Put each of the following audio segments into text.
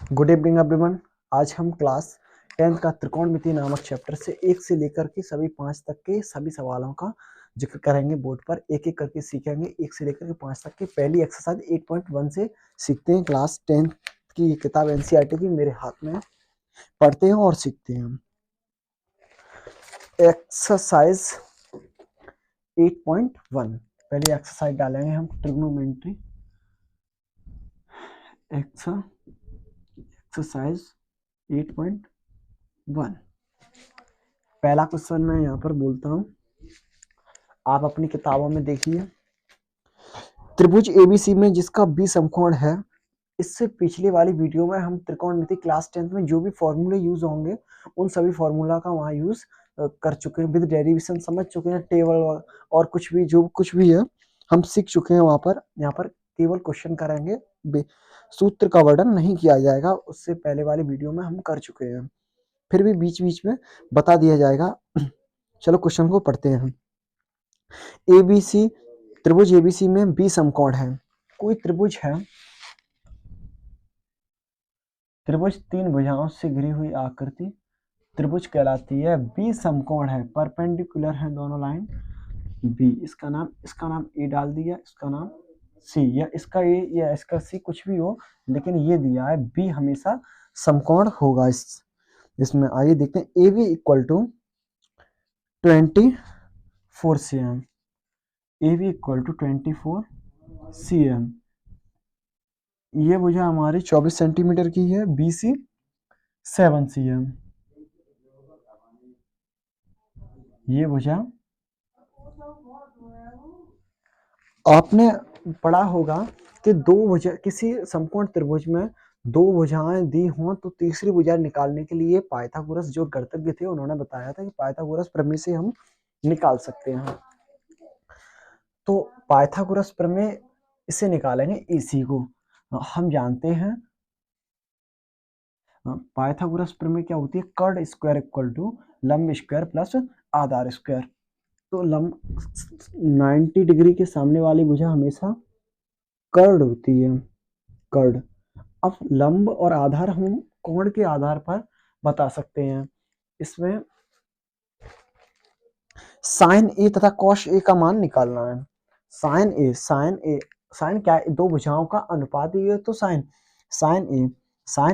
Good evening everyone. आज हम class 10th का त्रिकोणमिति नामक चैप्टर से 1 से लेकर के सभी 5 तक के सभी सवालों का जिक्र करेंगे। बोर्ड पर एक एक करके सीखेंगे। 1 से लेकर के 5 तक की पहली एक्सरसाइज 8.1 से सीखते हैं। क्लास 10th की किताब एनसीईआरटी की मेरे हाथ में पढ़ते हैं और सीखते हैं। एक्सरसाइज 8.1 पहली एक्सरसाइज डालेंगे हम ट्रिग्नोमेट्री एक्सरसाइज 8.1। पहला क्वेश्चन मैं यहाँ पर बोलता हूँ, आप अपनी किताबों में देखिए। त्रिभुज एबीसी में जिसका बी समकोण है। इससे पिछली वाली वीडियो में हम त्रिकोणमिति क्लास 10th में जो भी फॉर्मूले यूज होंगे उन सभी फॉर्मूला का वहाँ यूज कर चुके हैं, विद डेरिवेशन समझ चुके हैं, टेबल और कुछ भी जो कुछ भी है हम सीख चुके हैं वहाँ पर। यहाँ पर केवल क्वेश्चन करेंगे, सूत्र का वर्णन नहीं किया जाएगा, उससे पहले वाली वीडियो में हम कर चुके हैं। फिर भी बीच बीच में बता दिया जाएगा। चलो क्वेश्चन को पढ़ते हैं। एबीसी त्रिभुज एबीसी में बी समकोण है। कोई त्रिभुज है, त्रिभुज 3 भुजाओं से घिरी हुई आकृति त्रिभुज कहलाती है। बी समकोण है, परपेंडिकुलर है दोनों लाइन बी। इसका नाम ए डाल दिया, इसका नाम सी, या इसका ए या इसका सी कुछ भी हो, लेकिन ये दिया है बी हमेशा समकोण होगा। इसमें आइए देखते हैं। A B equal to 24 cm, A B equal to 24 cm। ये भुजा हमारी 24 सेंटीमीटर की है, बी सी 7 cm। ये भुजा आपने पढ़ा होगा कि दो भुजा किसी समकोण त्रिभुज में दो भुजाएं दी हों तो तीसरी भुजा निकालने के लिए पाइथागोरस जो गणितज्ञ थे उन्होंने बताया था कि पाइथागोरस प्रमेय से हम निकाल सकते हैं। तो पाइथागोरस प्रमेय इसे निकालेंगे इसी को। हम जानते हैं पाइथागोरस प्रमेय क्या होती है, कर्ड स्क्वायर इक्वल टू लंब स्क्वायर प्लस आधार स्क्वायर। तो लंब 90 डिग्री के सामने वाली भुजा हमेशा कर्ड होती है, कर्ड। अब लंब और आधार हम कोण के आधार पर बता सकते हैं। इसमें साइन ए तथा कॉस ए का मान निकालना है। साइन क्या है, दो भुजाओं का अनुपात ये तो साइन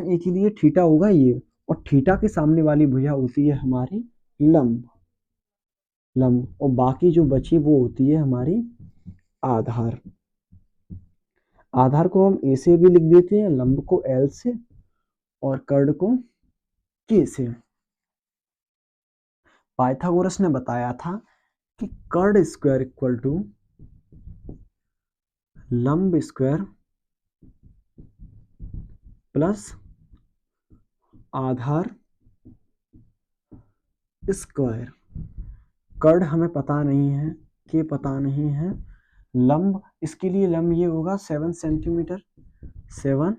ए के लिए थीटा होगा ये, और थीटा के सामने वाली भुजा होती है हमारी लंब, और बाकी जो बची वो होती है हमारी आधार। आधार को हम ए से भी लिख देते हैं, लंब को एल से और कर्ड को के से। पाइथागोरस ने बताया था कि कर्ड स्क्वायर इक्वल टू लंब स्क्वायर प्लस आधार स्क्वायर। कर्ड हमें पता नहीं है, के पता नहीं है, लंब इसके लिए लंब ये होगा 7 सेंटीमीटर, 7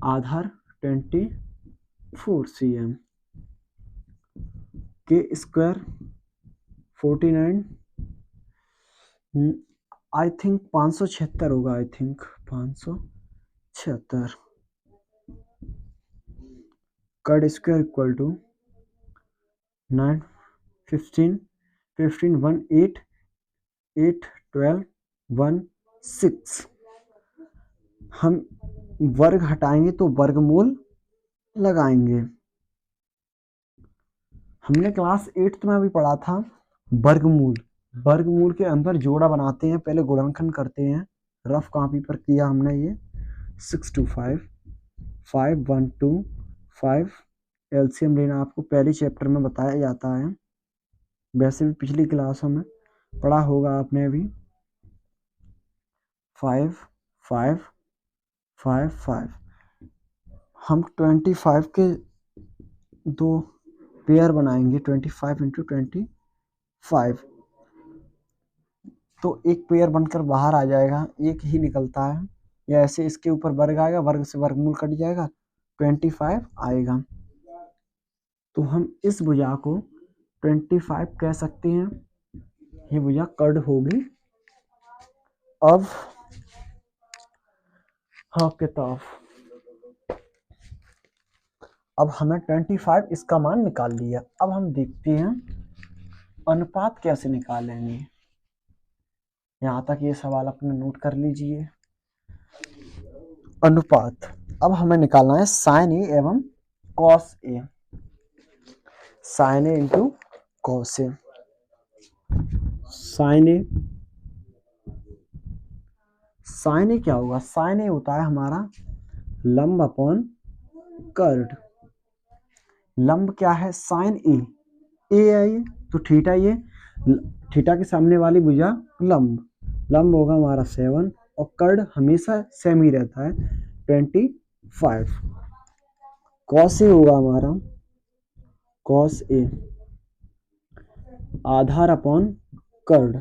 आधार 24 cm, के स्क्वायर 49, आई थिंक 576 होगा, आई थिंक 576। कर्ड स्क्वायर इक्वल टू 9 15 15 1 8 8 12 1 6। हम वर्ग हटाएंगे तो वर्गमूल लगाएंगे। हमने क्लास 8th में अभी पढ़ा था वर्गमूल के अंदर जोड़ा बनाते हैं, पहले गुणनखंड करते हैं। रफ कॉपी पर किया हमने ये 6 2 5 5 1 2 5। एलसीएम लेना आपको पहले चैप्टर में बताया जाता है, वैसे भी पिछली क्लासों में पढ़ा होगा आपने अभी। 5 5 5 5। हम 25 के दो पेयर बनाएंगे, 25 इंटू 25, तो एक पेयर बनकर बाहर आ जाएगा, एक ही निकलता है। या ऐसे इसके ऊपर वर्ग आएगा, वर्ग से वर्गमूल कट जाएगा, 25 आएगा। तो हम इस भुजा को 25 कह सकते हैं, ये भुजा कर्ड होगी। अब हाँ किताब अब हमें 25 इसका मान निकाल लिया। अब हम देखते हैं अनुपात कैसे निकालेंगे। यहां तक ये सवाल अपने नोट कर लीजिए। अनुपात अब हमें निकालना है साइन ए एवं cos A. Sign A into cos A. Sign ए क्या होगा? साइन ए होता है हमारा लंब अपॉन कर्ड। लंब क्या है? साइन ए। ए है ये, तो थीटा, ये थीटा के सामने वाली भुजा लंब। लंब होगा हमारा 7 और कर्ड हमेशा सेम ही रहता है 25। कॉस ए होगा हमारा cos A Aadhaar upon curd.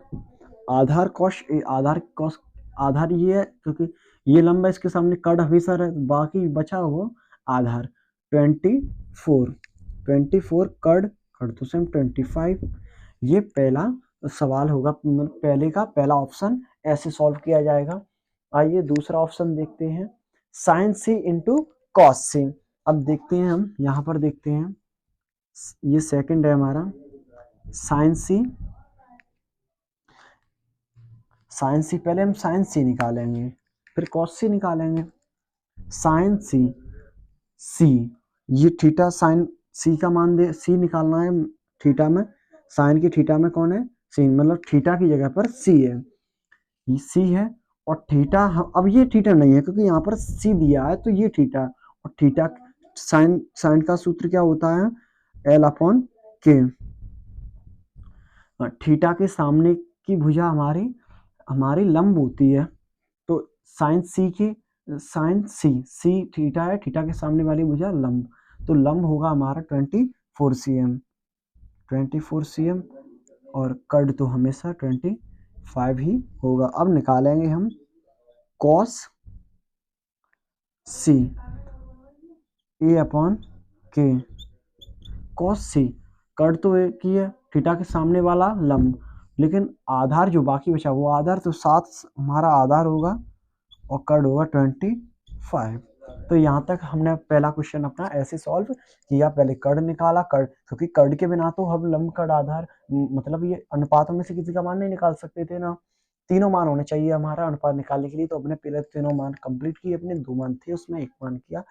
Aadhaar cos A, Aadhaar cos, आधार ये है क्योंकि ये लंब है, इसके सामने कर्ड हमेशा रहे, बाकी बचा वो आधार 24 कर्ड तो सेम 25। ये पहला सवाल होगा, पहले का पहला ऑप्शन ऐसे सॉल्व किया जाएगा। आइए दूसरा ऑप्शन देखते हैं, साइन सी इंटू कॉस सी। अब देखते हैं, हम यहाँ पर देखते हैं, ये सेकंड है हमारा साइन सी। साइन सी पहले हम साइन सी निकालेंगे, फिर कॉस सी निकालेंगे। साइन सी, ये थीटा, साइन सी का मान दे, सी निकालना है थीटा में। साइन की थीटा में कौन है? सी, मतलब थीटा की जगह पर सी है, ये सी है। और थीटा, अब ये थीटा नहीं है क्योंकि यहाँ पर सी दिया है, तो ये थीटा। और थीटा, साइन का सूत्र क्या होता है? एल अपॉन के। थीटा के सामने की भुजा हमारी लंब होती है, तो साइन सी थीटा है, थीटा के सामने वाली भुजा लंब, तो लंब होगा हमारा 24 cm और कर्ड तो हमेशा 25 ही होगा। अब निकालेंगे हम कॉस सी, ए अपॉन के। कॉस सी, कर्ड तो एक ही है, थीटा के सामने वाला लंब, लेकिन आधार जो बाकी बचा वो आधार, तो 7 हमारा आधार होगा और कर्ड होगा 25। तो यहाँ तक हमने पहला क्वेश्चन अपना ऐसे सॉल्व किया। पहले कर्ड निकाला, कर्ड क्योंकि कर्ड के बिना तो हम लंब कर्ड आधार, मतलब ये अनुपातों में से किसी का मान नहीं निकाल सकते थे ना। तीनों मान होने चाहिए हमारा अनुपात निकालने के लिए, तो अपने पहले तीनों मान कंप्लीट किए। अपने 2 मान थे, उसमें 1 मान किया,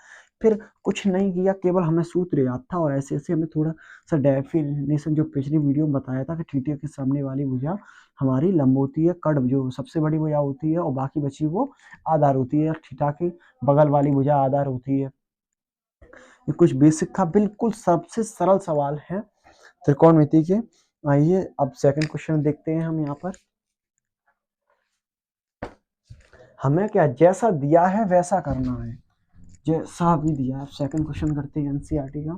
फिर कुछ नहीं किया, केवल हमें सूत्र याद था और ऐसे ऐसे हमें थोड़ा सा डेफिनेशन जो पिछली वीडियो में बताया था कि थीटा के सामने वाली भुजा हमारी लंब होती है, कर्ड जो सबसे बड़ी भुजा होती है और बाकी बची वो आधार होती है, थीटा की बगल वाली भुजा आधार होती है। ये कुछ बेसिक था, बिल्कुल सबसे सरल सवाल है त्रिकोणमिति के। आइए अब सेकंड क्वेश्चन देखते हैं हम। यहाँ पर हमें क्या, जैसा दिया है वैसा करना है, जैसा भी दिया है। सेकंड क्वेश्चन करते हैं एनसीईआरटी का।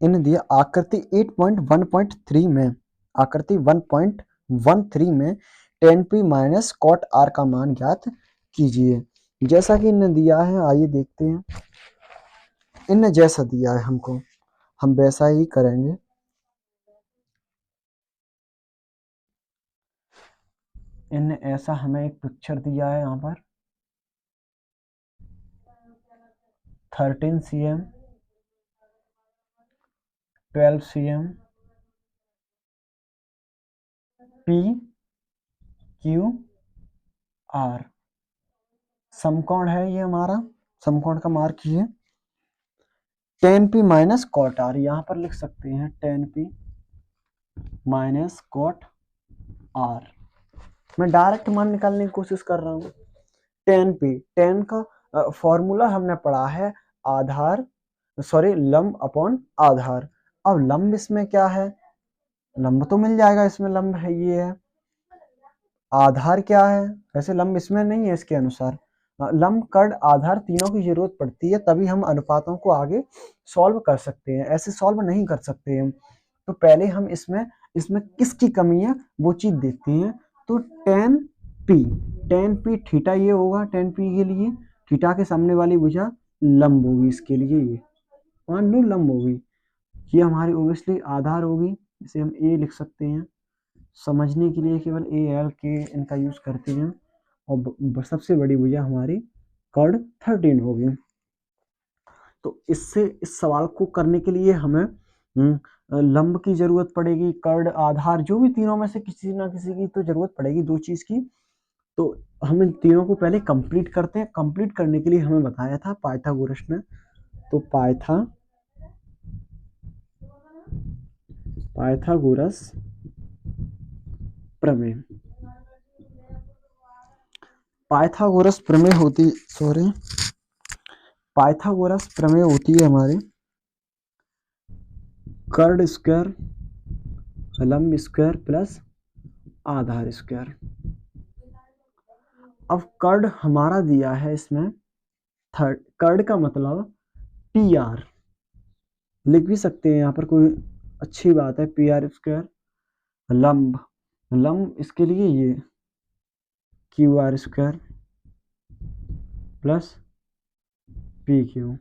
इन्हें दिया आकृति 8.1.3 में, आकृति 1.13 में tan p minus cot r का मान ज्ञात कीजिए। जैसा कि इन्हें दिया है, आइए देखते हैं। इन्हें जैसा दिया है हमको, हम वैसा ही करेंगे। इन्हें ऐसा हमें एक पिक्चर दिया है यहाँ पर 13 cm 12 cm P Q R समकोण है ये हमारा। समकोण का मार्क कीजिए tan p minus cot r, यहाँ पर लिख सकते हैं tan p minus cot r। मैं डायरेक्ट मान निकालने की कोशिश कर रहा हूँ। tan p, tan का फॉर्मूला हमने पढ़ा है आधार, सॉरी लंब अपॉन आधार। अब लंब इसमें क्या है? लंब तो मिल जाएगा, इसमें लंब है, ये है। आधार क्या है? वैसे लंब इसमें नहीं है इसके अनुसार। लंब कर्ड आधार तीनों की जरूरत पड़ती है, तभी हम अनुपातों को आगे सॉल्व कर सकते हैं, ऐसे सॉल्व नहीं कर सकते हम। तो पहले हम इसमें किसकी कमी है वो चीज देखते हैं। तो tan p थीटा ये होगा, tan p के लिए थीटा के सामने वाली भुजा लंब होगी, इसके लिए ये मान लो लंब होगी, ये हमारी ओब्वियसली आधार होगी, इसे हम ए लिख सकते हैं। समझने के लिए केवल ए एल के इनका यूज करते हैं। और सबसे बड़ी भुजा हमारी कर्ड 13 होगी। तो इससे इस सवाल को करने के लिए हमें लंब की जरूरत पड़ेगी, कर्ड, आधार, जो भी तीनों में से किसी ना किसी की तो जरूरत पड़ेगी, दो चीज की। तो हम इन तीनों को पहले कंप्लीट करते हैं। कंप्लीट करने के लिए हमें बताया था पाइथागोरस ने, तो पाइथागोरस प्रमेय, पाइथागोरस प्रमेय होती पाइथागोरस प्रमेय होती है हमारे कर्ड स्क्वायर लंब स्क्वायर प्लस आधार स्क्वायर। अब कर्ड हमारा दिया है इसमें थर्ड, कर्ड का मतलब पी आर, लिख भी सकते हैं यहाँ पर, कोई अच्छी बात है, पी आर स्क्वायर। लंब, लंब इसके लिए ये Q R square plus P Q.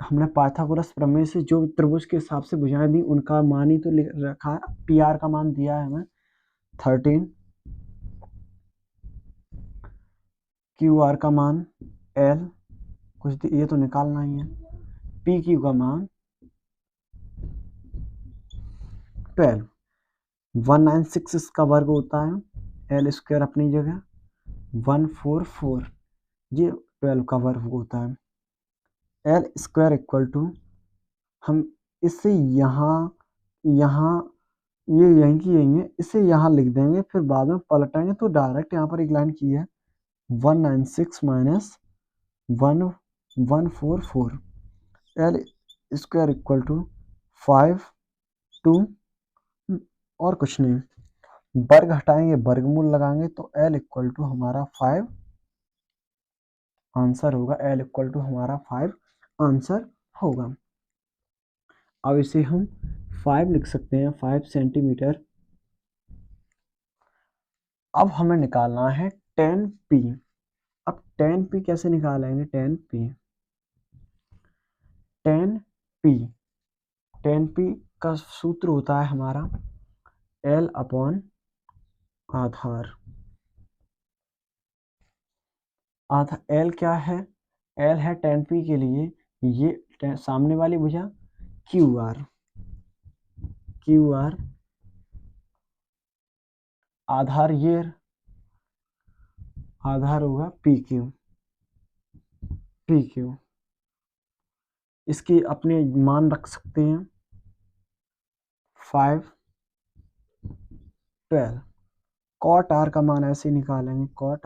हमने पाइथागोरस प्रमेय से जो त्रिभुज के हिसाब से भुजाएं दी उनका मान ही तो रखा है। पी आर का मान दिया है हमें 13, क्यू आर का मान एल, कुछ ये तो निकालना ही है, पी क्यू का मान 12, 196 इसका वर्ग होता है, एल स्क्वायर अपनी जगह 144, ये 12 का वर्ग होता है। एल स्क्वायर इक्वल टू, हम इसे यहाँ यहाँ ये यहीं की यहीं है, इसे यहाँ लिख देंगे, फिर बाद में पलटेंगे तो डायरेक्ट यहाँ पर एक लाइन की है 196 minus 1144, L square equal to 5 2, और कुछ नहीं, वर्ग हटाएंगे वर्गमूल लगाएंगे तो एल इक्वल टू हमारा 5 आंसर होगा, एल इक्वल टू हमारा 5 आंसर होगा। अब इसे हम 5 लिख सकते हैं, 5 सेंटीमीटर। अब हमें निकालना है 10p। अब 10p कैसे निकालेंगे? 10p का सूत्र होता है हमारा L अपॉन आधार। L क्या है? L है 10p के लिए ये सामने वाली भुजा QR, आधार ये आधार होगा PQ। इसकी अपने मान रख सकते हैं 5 12। कॉट आर का मान ऐसे निकालेंगे, कॉट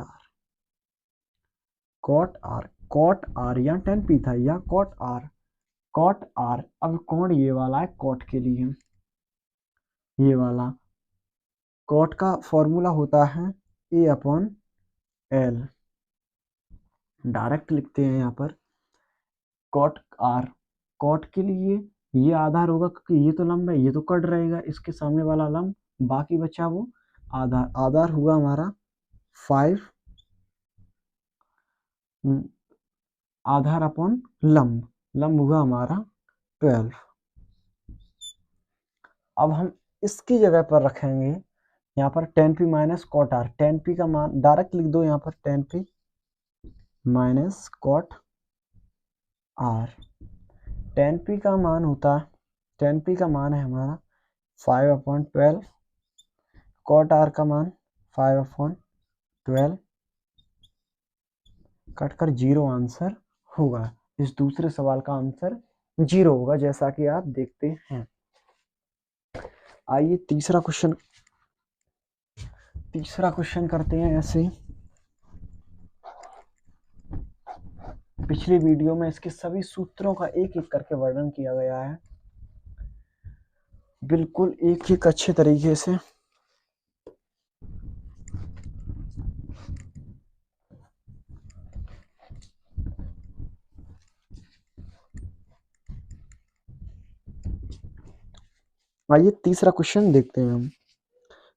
आर या 10p था या कॉट आर। अब कोण ये वाला है कॉट के लिए, ये वाला कॉट का फॉर्मूला होता है ए अपॉन एल, डायरेक्ट लिखते हैं यहाँ पर कॉट आर। कॉट के लिए ये आधार होगा क्योंकि ये तो लंब है, ये तो कट रहेगा, इसके सामने वाला लंब, बाकी बचा वो आधार हुआ हमारा 5 आधार अपॉन लंब हुआ हमारा 12। अब हम इसकी जगह पर रखेंगे यहाँ पर 10p minus cot R. 10p का मान डायरेक्ट लिख दो यहाँ पर 10p minus cot R. 10p का मान होता है, 10p का मान है हमारा 5/12, कॉट आर का मान 5/12, कटकर 0 आंसर होगा। इस दूसरे सवाल का आंसर 0 होगा जैसा कि आप देखते हैं। आइए तीसरा क्वेश्चन करते हैं। ऐसे पिछली वीडियो में इसके सभी सूत्रों का एक एक करके वर्णन किया गया है, बिल्कुल एक एक अच्छे तरीके से। आइए तीसरा क्वेश्चन देखते हैं हम।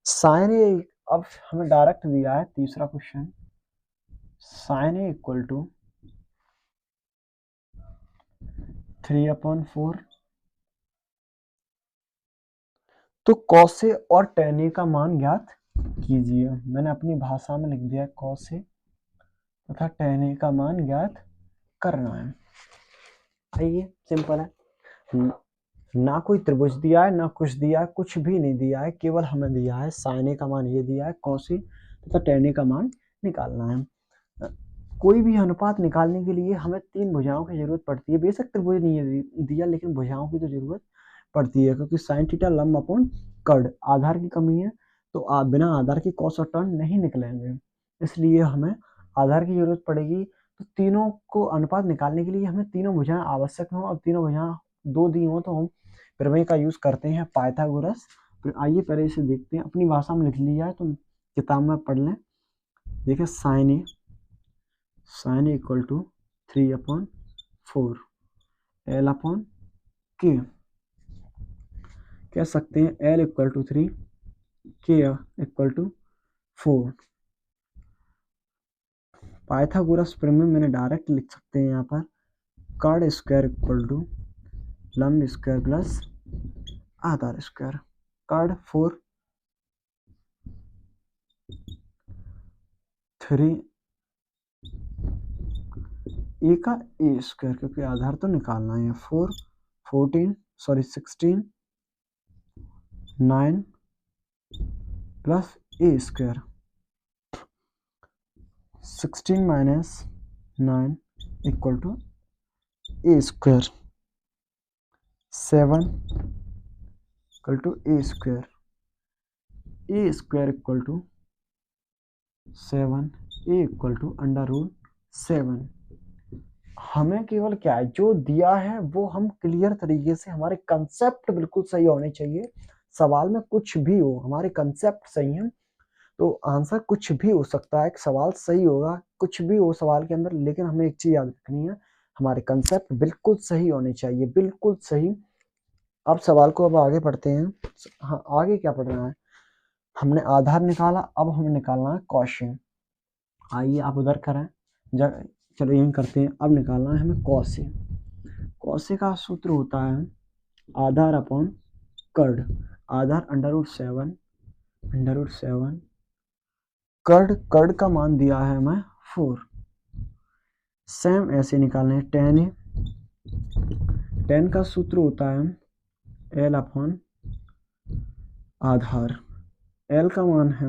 साइन ए, अब हमें डायरेक्ट दिया है तीसरा question, sine A equal to 3/4 तो cos A और tan A का मान ज्ञात कीजिए। मैंने अपनी भाषा में लिख दिया cos A तथा tan A का मान ज्ञात करना है। आइए सिंपल है, ना कोई त्रिभुज दिया है ना कुछ दिया है, कुछ भी नहीं दिया है, केवल हमें दिया है sin A का मान ये दिया है, cos A तथा tan A का मान निकालना है। कोई भी अनुपात निकालने के लिए हमें तीन भुजाओं की जरूरत पड़ती है। बेशक त्रिभुज नहीं है दिया, लेकिन भुजाओं की तो जरूरत पड़ती है, क्योंकि साइन थीटा लंब अपॉन कर्ड, आधार की कमी है तो आप बिना आधार की कॉस और टर्न नहीं निकलेंगे, इसलिए हमें आधार की जरूरत पड़ेगी। तो तीनों को अनुपात निकालने के लिए हमें तीनों भुजाएं आवश्यक हो, और तीनों भुजाएं दो दी हो तो हम प्रमेय का यूज करते हैं, पाइथागोरस। तो आइए पहले इसे देखते हैं, अपनी भाषा में लिख लिया है तो किताब में पढ़ लें। देखिए sine A equal to 3/4 L upon K, कह सकते हैं एल इक्वल टू 3 के इक्वल टू 4। पाइथागोरस प्रमेय मैंने डायरेक्ट लिख सकते हैं यहाँ पर, कर्ड स्क्वायर इक्वल टू लंब स्क्वायर प्लस आधार स्क्वायर। कर्ड 4 3 ए का ए स्क्वायर, क्योंकि आधार तो निकालना है। 4 14 sorry 16 9 plus A square, 16 minus 9 equal to A square, 7 equal to A square equal to 7, A equal to under root 7। हमें केवल क्या है जो दिया है वो हम क्लियर तरीके से, हमारे कंसेप्ट बिल्कुल सही होने चाहिए। सवाल में कुछ भी हो, हमारे कंसेप्ट सही है तो आंसर कुछ भी हो सकता है, सवाल सही होगा, कुछ भी हो सवाल के अंदर, लेकिन हमें एक चीज याद रखनी है, हमारे कंसेप्ट बिल्कुल सही होने चाहिए, बिल्कुल सही। अब सवाल को अब आगे पढ़ते हैं। हाँ, आगे क्या पढ़ना है, हमने आधार निकाला, अब हमें निकालना है कॉशन। आइए आप उधर करें, चलो यही करते हैं। अब निकालना है हमें कॉसे। कॉसे का सूत्र होता है आधार अपॉन कर्ड, आधार अंडर रूट 7 कर्ड का मान दिया है हमें 4। सेम ऐसे निकालना है tan ए, tan का सूत्र होता है एल अपॉन आधार, एल का मान है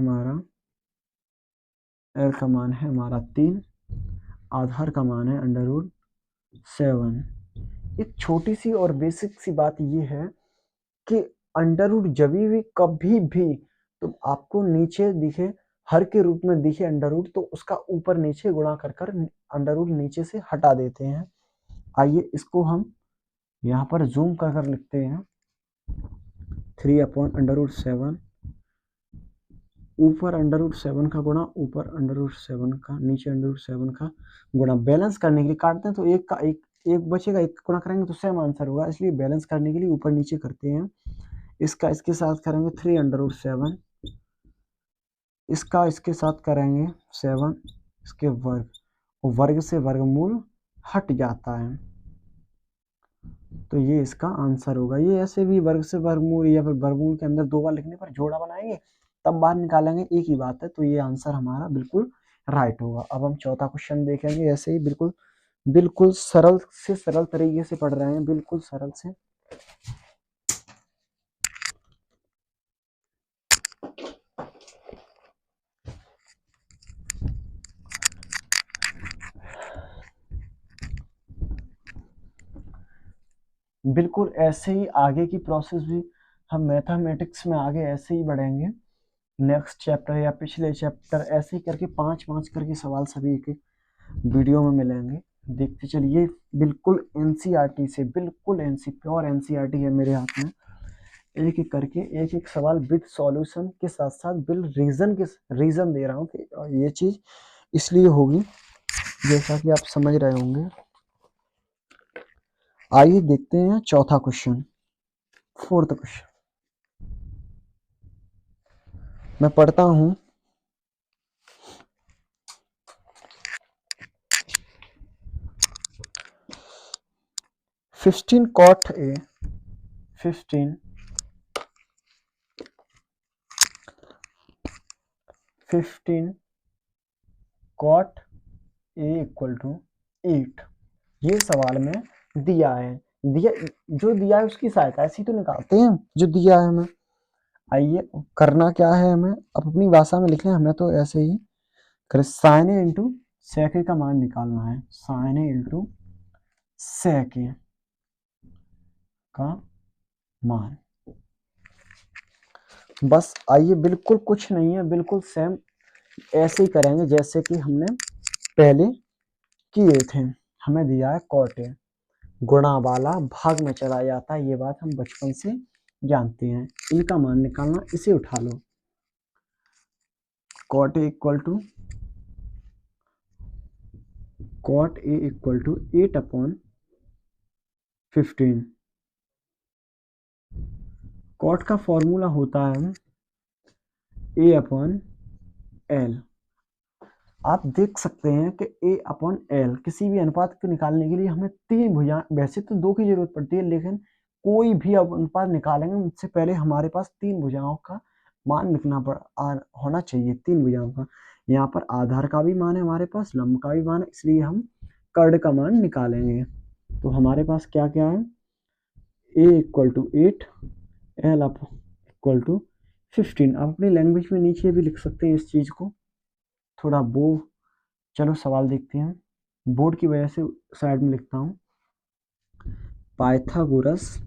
हमारा 3, आधार का मान है अंडर रूट 7। एक छोटी सी और बेसिक सी बात ये है कि अंडर रूट जब भी कभी भी तो आपको नीचे दिखे, हर के रूप में दिखे अंडर रूट, तो उसका ऊपर नीचे गुणा कर कर अंडर रूट नीचे से हटा देते हैं। आइए इसको हम यहाँ पर जूम कर कर लिखते हैं, 3/7, ऊपर अंडर रूट 7 का गुणा, ऊपर अंडर रूट 7 का, नीचे अंडर रूट 7 का गुणा। बैलेंस करने के लिए काटते हैं तो एक का एक बचेगा, एक गुणा करेंगे तो सेम आंसर होगा, इसलिए बैलेंस करने के लिए ऊपर नीचे करते हैं। इसका इसके साथ करेंगे 3/7, इसका इसके साथ करेंगे 7, इसके वर्ग, और वर्ग से वर्गमूल हट जाता है, तो ये इसका आंसर होगा। ये ऐसे भी वर्ग से वर्गमूल या फिर वर्गमूल के अंदर दो बार लिखने पर जोड़ा बनाएंगे तब बाहर निकालेंगे, एक ही बात है। तो ये आंसर हमारा बिल्कुल राइट होगा। अब हम चौथा क्वेश्चन देखेंगे, ऐसे ही बिल्कुल बिल्कुल सरल से सरल तरीके से पढ़ रहे हैं, बिल्कुल सरल से। बिल्कुल ऐसे ही आगे की प्रोसेस भी हम मैथमेटिक्स में आगे ऐसे ही बढ़ेंगे, नेक्स्ट चैप्टर या पिछले चैप्टर, ऐसे ही करके 5-5 करके सवाल सभी एक एक वीडियो में मिलेंगे, देखते चलिए। बिल्कुल एनसीईआरटी से, बिल्कुल प्योर एनसीईआरटी है मेरे हाथ में, एक एक करके एक एक सवाल विद सॉल्यूशन के साथ साथ बिल रीजन दे रहा हूँ कि ये चीज इसलिए होगी, जैसा कि आप समझ रहे होंगे। आइए देखते हैं चौथा क्वेश्चन, फोर्थ क्वेश्चन मैं पढ़ता हूं। 15 cot A, 15 15 cot A equal to 8। ये सवाल में दिया है, जो दिया है उसकी सहायता ऐसी तो निकालते हैं जो दिया है हमें। आइए करना क्या है, हमें अब अपनी भाषा में लिख लें, हमें तो ऐसे ही करें। साइन ए इंटू सेक ए का मान निकालना है, साइन ए इंटू सेक ए का मान। बस आइए, बिल्कुल कुछ नहीं है, बिल्कुल सेम ऐसे ही करेंगे जैसे कि हमने पहले किए थे। हमें दिया है कॉट ए, गुणा वाला भाग में चला जाता है, ये बात हम बचपन से जानते हैं। इनका मान निकालना, इसे उठा लो। Cot A equal to 8/15। Cot का फॉर्मूला होता है A/L। आप देख सकते हैं कि A/L किसी भी अनुपात को निकालने के लिए हमें 3 भुजा, वैसे तो 2 की जरूरत पड़ती है, लेकिन कोई भी अब अनुपात निकालेंगे उससे पहले हमारे पास 3 भुजाओं का मान होना चाहिए, 3 भुजाओं का। यहाँ पर आधार का भी मान है हमारे पास, लंब का भी मान है, इसलिए हम कर्ण का मान निकालेंगे। तो हमारे पास क्या क्या है, A equal to 8, L equal to 15। आप अपनी लैंग्वेज में नीचे भी लिख सकते हैं इस चीज को, थोड़ा वो। चलो सवाल देखते हैं, बोर्ड की वजह से साइड में लिखता हूँ। पाइथागोरस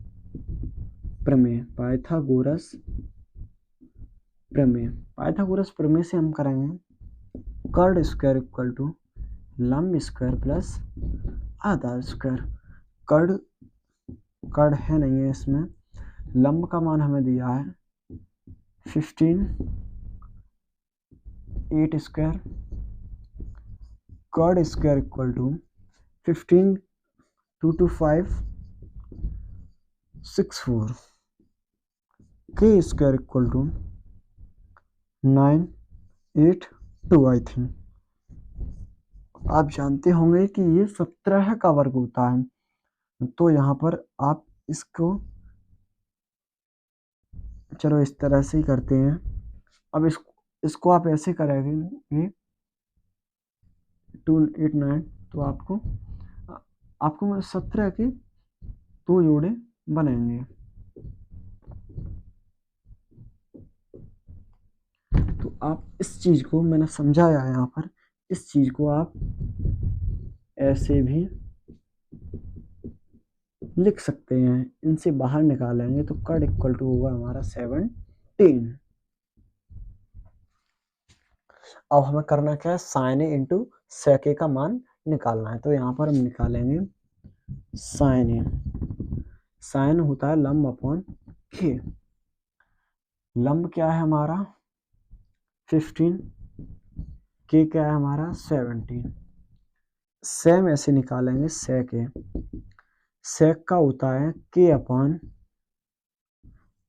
प्रमेय, पाइथागोरस प्रमेय, पाइथागोरस प्रमेय से हम करेंगे कर्ण स्क्वायर इक्वल टू लंब स्क्वायर प्लस आधार स्क्वायर। कर्ण कर्ण है नहीं है इसमें, लंब का मान हमें दिया है 15, 8 स्क्वायर, कर्ण square equal to 15, 2 to 5, 64, K square equal to 9, 8, 2 I think. आप जानते होंगे कि ये 17 का वर्ग होता है, तो यहाँ पर आप इसको, चलो इस तरह से ही करते हैं। अब इसको आप ऐसे करेंगे 2, 8, 9, तो आपको 17 के 2 जोड़े बनेंगे। तो आप इस चीज को, मैंने समझाया है यहाँ पर, इस चीज को आप ऐसे भी लिख सकते हैं। इनसे बाहर निकालेंगे तो कर्ण इक्वल टू होगा हमारा 17। अब हमें करना क्या है, साइन ए इंटू सेक ए का मान निकालना है। तो यहाँ पर हम निकालेंगे साइन ए, साइन होता है लंब अपॉन के। लंब क्या है हमारा 15, के क्या है हमारा 17। सेम ऐसे निकालेंगे सेक ए, सेक का होता है के अपॉन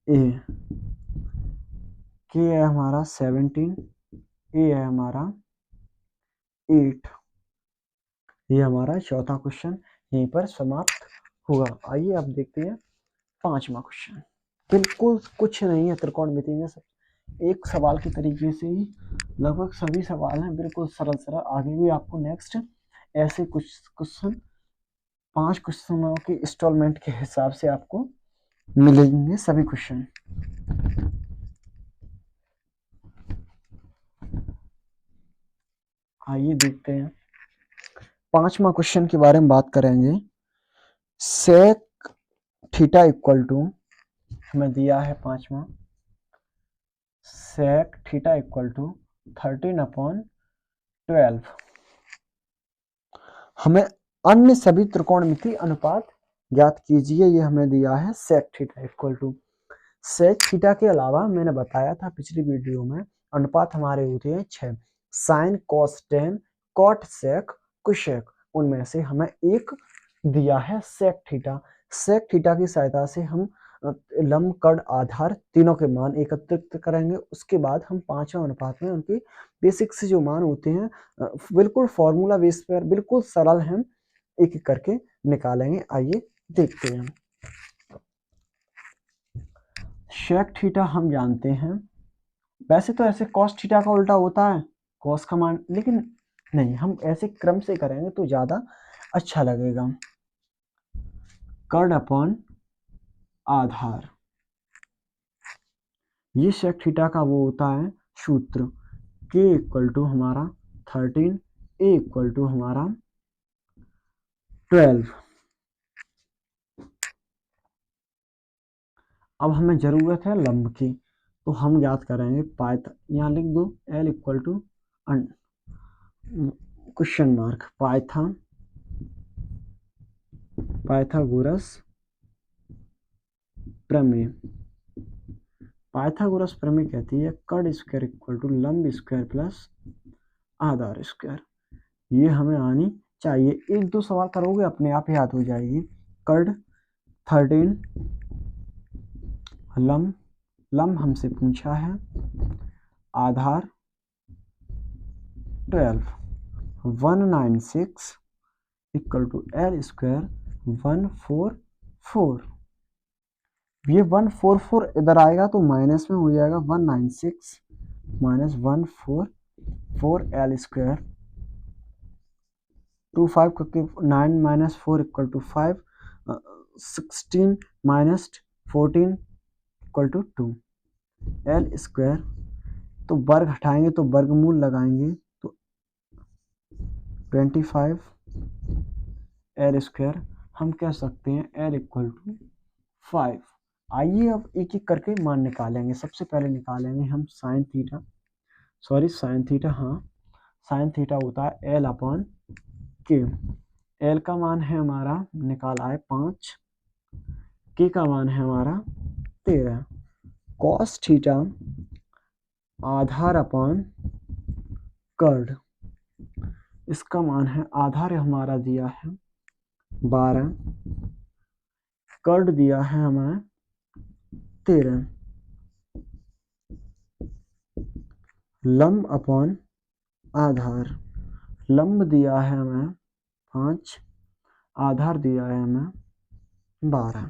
ए, के है हमारा 17, ए है हमारा 8। ये हमारा चौथा क्वेश्चन यहीं पर समाप्त हुआ। आइए अब देखते हैं 5वां क्वेश्चन। बिल्कुल कुछ नहीं है त्रिकोणमिति में, सब एक सवाल के तरीके से ही लगभग सभी सवाल हैं, बिल्कुल सरल सरल। आगे भी आपको नेक्स्ट ऐसे कुछ क्वेश्चन 5 क्वेश्चनों के इंस्टॉलमेंट के हिसाब से आपको मिलेंगे सभी क्वेश्चन। आइए देखते हैं 5वां क्वेश्चन के बारे में बात करेंगे। सेक थीटा इक्वल टू, हमें दिया है 5वां, सेक थीटा इक्वल टू 13/12। हमें अन्य सभी त्रिकोणमिति अनुपात ज्ञात कीजिए। ये हमें दिया है sec theta equal to, sec theta के अलावा मैंने बताया था पिछली वीडियो में अनुपात हमारे होते हैं 6, sine cos tan cot sec cosec. उनमें से हमें एक दिया है सेक थीटा। सेक थीटा की सहायता से हम लंब कर्ण आधार तीनों के मान एकत्रित करेंगे। उसके बाद हम 5वें अनुपात में उनके बेसिक से जो मान होते हैं बिल्कुल फॉर्मूला बेस पर बिल्कुल सरल हम एक एक करके निकालेंगे। आइए देखते हैं। सेक थीटा हम जानते हैं वैसे तो ऐसे कॉस थीटा का उल्टा होता है कॉस का मान, लेकिन नहीं, हम ऐसे क्रम से करेंगे तो ज्यादा अच्छा लगेगा। कर्ड अपॉन आधार, ये सेक थीटा का वो होता है सूत्र, k इक्वल टू हमारा 13, a इक्वल टू हमारा 12। अब हमें जरूरत है लंब की, तो हम ज्ञात करेंगे पाइथ, यहाँ लिख दो l equal to question mark Pythagoras प्रमेय। पाइथागोरस प्रमेय कहती है कर्ड स्क्वायर इक्वल टू लंब स्क्वायर प्लस आधार स्क्वायर। ये हमें आनी चाहिए, एक दो सवाल करोगे अपने आप याद हो जाएगी। कर्ड 13, लंब हमसे पूछा है, आधार 12, 196 इक्वल टू एल स्क्वायर 144। ये 144 इधर आएगा तो माइनस में हो जाएगा, 196 माइनस 144 एल स्क्वायर 25 क्योंकि 9 minus 4 equal to 5, 16 minus 14 equal to 2 L square. तो वर्ग हटाएंगे तो वर्गमूल लगाएंगे तो 25 एल स्क्वायर, हम कह सकते हैं एल इक्वल टू 5। आइए अब एक एक करके मान निकालेंगे। सबसे पहले निकालेंगे हम साइन थीटा, हाँ साइन थीटा होता है एल अपॉन के। एल का मान है हमारा निकाला है 5, के का मान है हमारा 13। कॉस थीटा आधार अपॉन कर्ड, इसका मान है, आधार हमारा दिया है 12, कर्ड दिया है हमें 13। लंब अपॉन आधार, लंब दिया है हमें 5, आधार दिया है हमें 12।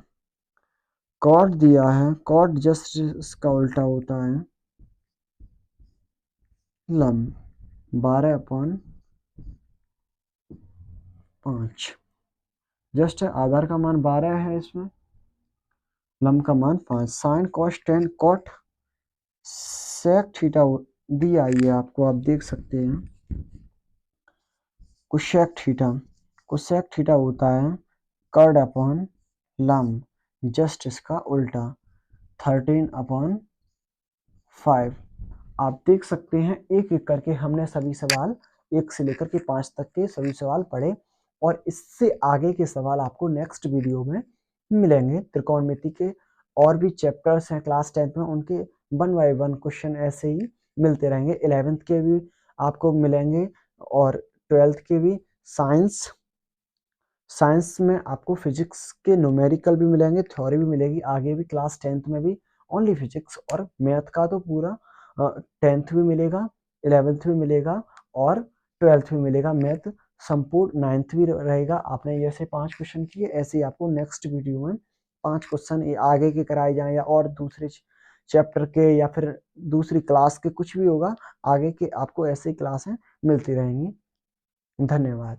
कॉट दिया है, कॉट जस्ट इसका उल्टा होता है लंब, 12 अपॉन 5। जस्ट आधार का मान 12 है, इसमें लंब का मान 5। Sine cos tan cot sec theta दी आई है आपको, आप देख सकते हैं कोसेक थीटा होता है कर्ड अपॉन लंब, जस्ट इसका उल्टा 13 अपॉन 5। आप देख सकते हैं एक एक करके हमने सभी सवाल 1 से लेकर के 5 तक के सभी सवाल पढ़े, और इससे आगे के सवाल आपको नेक्स्ट वीडियो में मिलेंगे। त्रिकोणमिति के और भी चैप्टर्स हैं क्लास 10th में, उनके 1 बाय 1 क्वेश्चन ऐसे ही मिलते रहेंगे। 11th के भी आपको मिलेंगे और 12th के भी। साइंस में आपको फिजिक्स के न्यूमेरिकल भी मिलेंगे, थ्योरी भी मिलेगी आगे भी। क्लास 10th में भी ओनली फिजिक्स, और मैथ का तो पूरा 10th भी मिलेगा, 11th भी मिलेगा और 12th भी मिलेगा। मैथ संपूर्ण 9th भी रहेगा। आपने जैसे 5 क्वेश्चन किए, ऐसे ही आपको नेक्स्ट वीडियो में 5 क्वेश्चन आगे के कराए जाएं, या और दूसरे चैप्टर के, या फिर दूसरी क्लास के, कुछ भी होगा आगे के, आपको ऐसे क्लासें मिलती रहेंगी। धन्यवाद।